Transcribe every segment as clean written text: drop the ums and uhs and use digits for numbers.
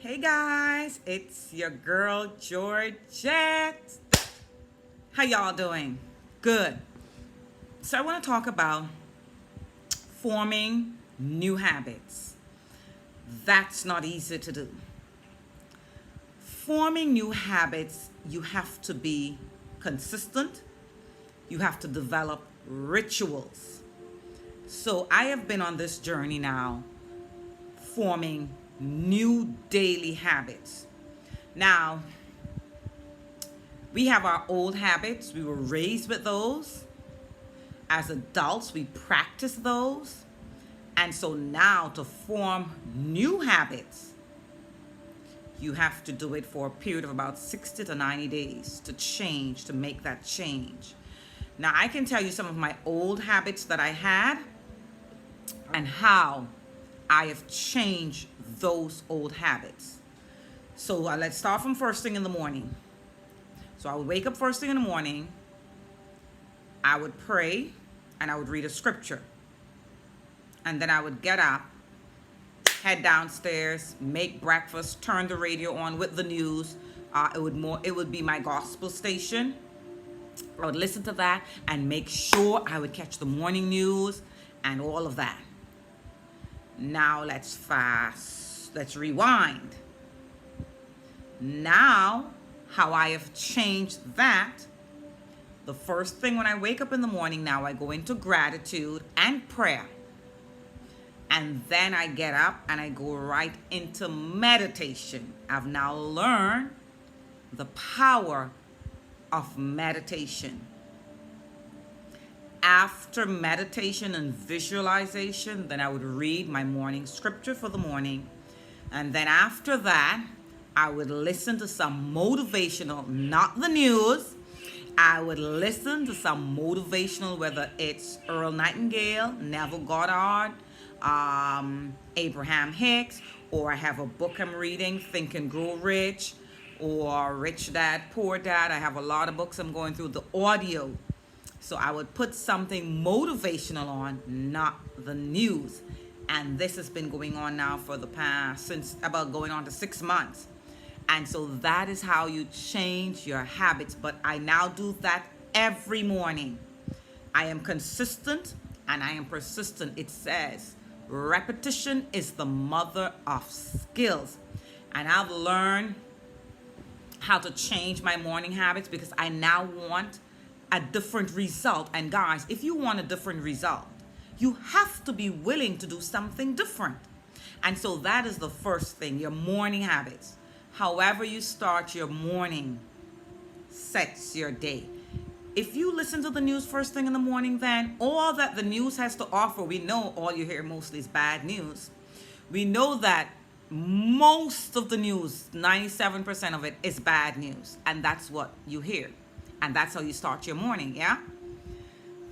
Hey guys, it's your girl Georgette. How y'all doing? Good. So I want to talk about forming new habits. That's not easy to do. Forming new habits, you have to be consistent. You have to develop rituals. So I have been on this journey now forming new daily habits. Now, we have our old habits. We were raised with those. As adults, we practice those. And so now to form new habits, you have to do it for a period of about 60 to 90 days to make that change. Now, I can tell you some of my old habits that I had and how I have changed those old habits. So let's start from first thing in the morning. So I would wake up first thing in the morning. I would pray and I would read a scripture. And then I would get up, head downstairs, make breakfast, turn the radio on with the news. It would be my gospel station. I would listen to that and make sure I would catch the morning news and all of that. Now let's rewind. Now, how I have changed that, the first thing when I wake up in the morning, now I go into gratitude and prayer. And then I get up and I go right into meditation. I've now learned the power of meditation. After meditation and visualization, then I would read my morning scripture for the morning. And then after that, I would listen to some motivational, not the news. I would listen to some motivational, whether it's Earl Nightingale, Neville Goddard, Abraham Hicks, or I have a book I'm reading, Think and Grow Rich, or Rich Dad, Poor Dad. I have a lot of books I'm going through, the audio. So I would put something motivational on, not the news. And this has been going on now for since about going on to 6 months. And so that is how you change your habits. But I now do that every morning. I am consistent and I am persistent. It says repetition is the mother of skills. And I've learned how to change my morning habits because I now want a different result. And guys, if you want a different result, you have to be willing to do something different. And so that is the first thing, your morning habits. However you start your morning sets your day. If you listen to the news first thing in the morning, then all that the news has to offer, we know all you hear mostly is bad news. We know that most of the news, 97% of it is bad news. And that's what you hear. And that's how you start your morning, yeah?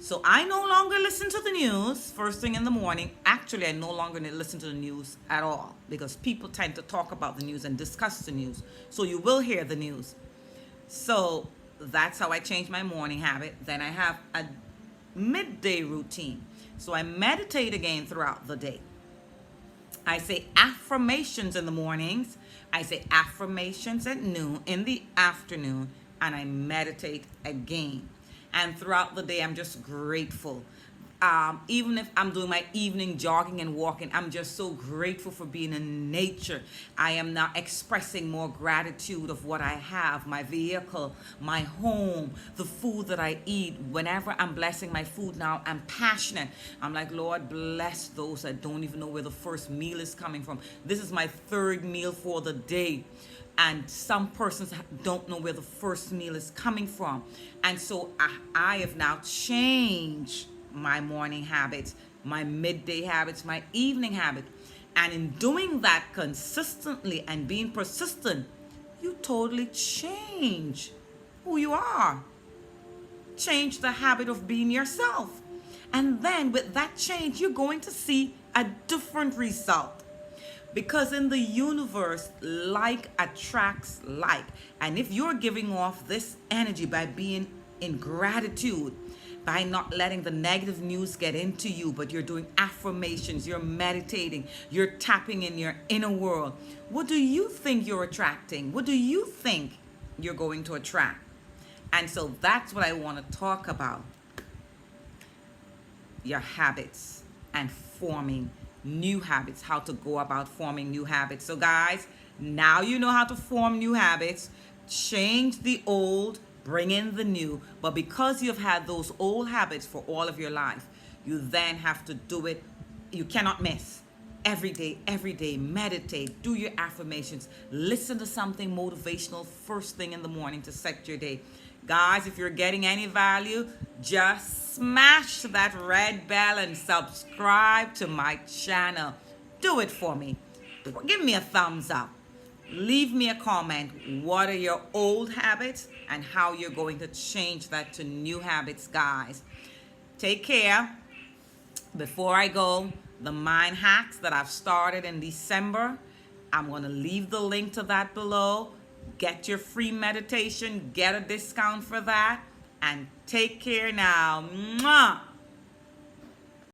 So I no longer listen to the news first thing in the morning. Actually, I no longer listen to the news at all because people tend to talk about the news and discuss the news. So you will hear the news. So that's how I change my morning habit. Then I have a midday routine. So I meditate again throughout the day. I say affirmations in the mornings. I say affirmations at noon, in the afternoon, and I meditate again. And throughout the day, I'm just grateful. Even if I'm doing my evening jogging and walking, I'm just so grateful for being in nature. I am now expressing more gratitude of what I have, my vehicle, my home, the food that I eat. Whenever I'm blessing my food now, I'm passionate. I'm like, Lord, bless those that don't even know where the first meal is coming from. This is my third meal for the day. And some persons don't know where the first meal is coming from. And so I have now changed my morning habits, my midday habits, my evening habit. And in doing that consistently and being persistent, you totally change who you are. Change the habit of being yourself. And then with that change, you're going to see a different result. Because in the universe, like attracts like. And if you're giving off this energy by being in gratitude by not letting the negative news get into you, but you're doing affirmations, you're meditating, you're tapping in your inner world. What do you think you're attracting? What do you think you're going to attract? And so that's what I want to talk about. Your habits and forming new habits, how to go about forming new habits. So guys, now you know how to form new habits. Change the old, bring in the new. But because you've had those old habits for all of your life, you then have to do it. You cannot miss. Every day, meditate, do your affirmations, listen to something motivational first thing in the morning to set your day. Guys, if you're getting any value, just smash that red bell and subscribe to my channel. Do it for me. Give me a thumbs up. Leave me a comment. What are your old habits and how you're going to change that to new habits, guys? Take care. Before I go, the mind hacks that I've started in December, I'm going to leave the link to that below. Get your free meditation, get a discount for that, and take care now. Mwah!